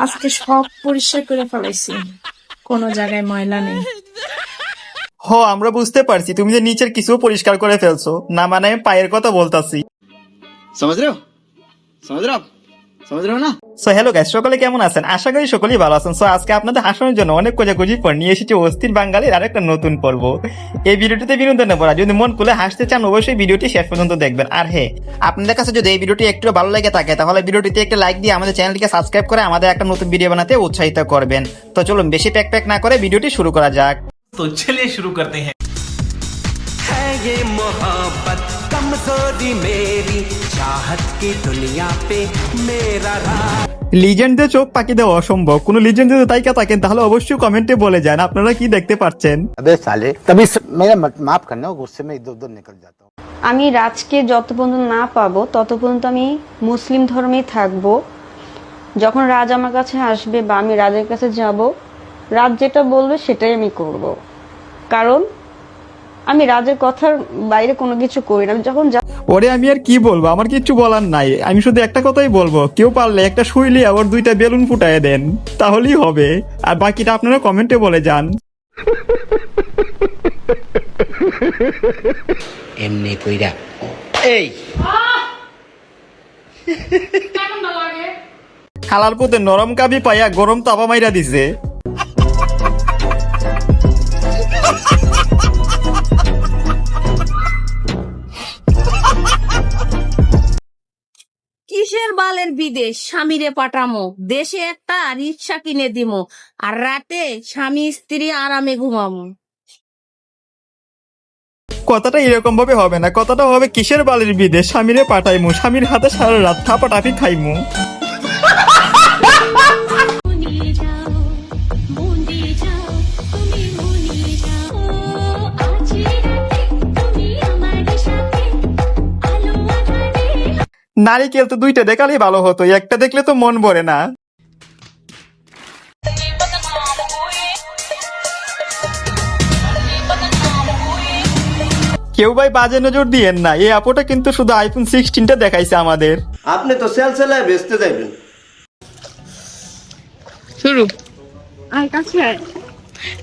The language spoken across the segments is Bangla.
আজকে সব পরিষ্কার করে ফেলাইছি, কোনো জায়গায় ময়লা নেই। আমরা বুঝতে পারছি তুমি যে নিচের কিছু পরিষ্কার করে ফেলছো, না মানে আমি পায়ের কথা বলতাছি। समझ रहे हो समझ रहे हो आप समझ रहे हो ना। সো হ্যালো গাইস, সকলে কেমন আছেন? আশা করি সকলেই ভালো আছেন। সো আজকে আপনাদের হাসানোর জন্য অনেক খোঁজাখুঁজি পর নিয়ে এসেছি অস্থির বাঙালির আরেকটা নতুন পর্ব। এই ভিডিওটিতে বিনোদনের পড়া, যদি মন খুলে হাসতে চান অবশ্যই ভিডিওটি শেষ পর্যন্ত দেখবেন। আর হ্যাঁ, আপনাদের কাছে যদি এই ভিডিওটি একটু ভালো লেগে থাকে তাহলে ভিডিওটিতে একটা লাইক দিয়ে আমাদের চ্যানেলটিকে সাবস্ক্রাইব করে আমাদের একটা নতুন ভিডিও বানাতে উৎসাহিত করবেন। তো চলুন বেশি প্যাক না করে ভিডিওটি শুরু করা যাক। तो चलिए शुरू करते हैं। है ये मोहब्बत कमजोरी मेरी चाहत की दुनिया पे मेरा राज। লিজেন্ডদের চোখ পাকি দেওয়া অসম্ভব। কোন লিজেন্ড যদি তাইকা থাকেন তাহলে অবশ্যই কমেন্টে বলে যান আপনারা কি দেখতে পাচ্ছেন। अबे साले तभी मेरा माफ करना, गुस्से में इधर उधर निकल जाता हूँ। আমি রাজকে যত পর্যন্ত না পাবো তত পর্যন্ত আমি মুসলিম ধর্মেই থাকবো। যখন রাজ আমার কাছে আসবে বা আমি রাজের কাছে যাব, রাজ যেটা বলবে সেটাই আমি করব, কারণ আমি রাজের কথার বাইরে কোনো কিছু করি না। যখন ওরে আমি আর কি বলবো, আমার কিচ্ছু বলার নাই। আমি শুধু একটা কথাই বলবো, কেউ পারলে একটা সুই লিয়ে আবার 2টা বেলুন ফুটায় দেন, তাহলেই হবে। আর বাকিটা আপনারা কমেন্টে বলে যান। এমনি কইরা এই খালার পুতে নরম কাবি পাইয়া গরম তাপা মাইরা দিছে। কিসের বালের বিদেশ, স্বামীরে পাঠামো, দেশে একটা রিক্সা কিনে দিমো, আর রাতে স্বামী স্ত্রী আরামে ঘুমামো। কথাটা এরকম ভাবে হবে না, কথাটা হবে কিসের বালের বিদেশ, স্বামীরে পাঠাইমু, স্বামীর হাতে সারা রাত থাপা টাপি খাইমু। নারিকেল তো 2টা দেখালেই ভালো হতো, একটা দেখলে তো মন ভরে না। কেউ ভাই বাজে নজর দিয়েন না, এই আপুটা কিন্তু শুধু আইফোন 16টা দেখাইছে আমাদের। आपने तो सेल सेलाय बेचते जाइबेन। শুরু আয় কাছে আয়,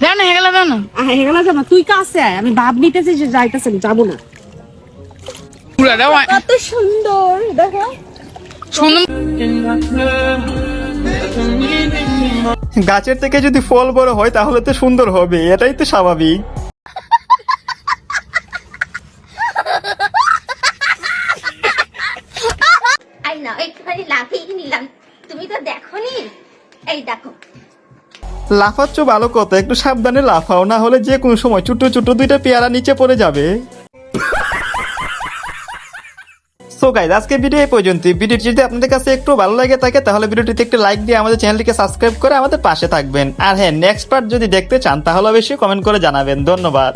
দাও না হেগলা, দাও না হেগলা, যাও না তুই কাছে আয়, আমি ভাব নিতেছি যে যাইতেছি, আমি যাবো না। পুরা দাও, কত সুন্দর দেখো, সুন্দর। গাছের থেকে যদি ফল বড় হয় তাহলে তো সুন্দর হবে, এটাই তো স্বাভাবিক। আই না একটুখানি লাফিয়ে নিলাম, তুমি তো দেখোনি, এই দেখো। লাফাচ্ছ ভালো কথা, একটু সাবধানে লাফাও, না হলে যে কোনো সময় ছোট ছোট 2টা পেয়ারা নিচে পড়ে যাবে। সো গাইস, আজকে ভিডিও এই পর্যন্ত। ভিডিওটি যদি আপনাদের কাছে একটু ভালো লাগে থাকে তাহলে ভিডিওটিতে একটু লাইক দিয়ে আমাদের চ্যানেলটিকে সাবস্ক্রাইব করে আমাদের পাশে থাকবেন। আর হ্যাঁ, নেক্সট পার্ট যদি দেখতে চান তাহলে অবশ্যই কমেন্ট করে জানাবেন। ধন্যবাদ।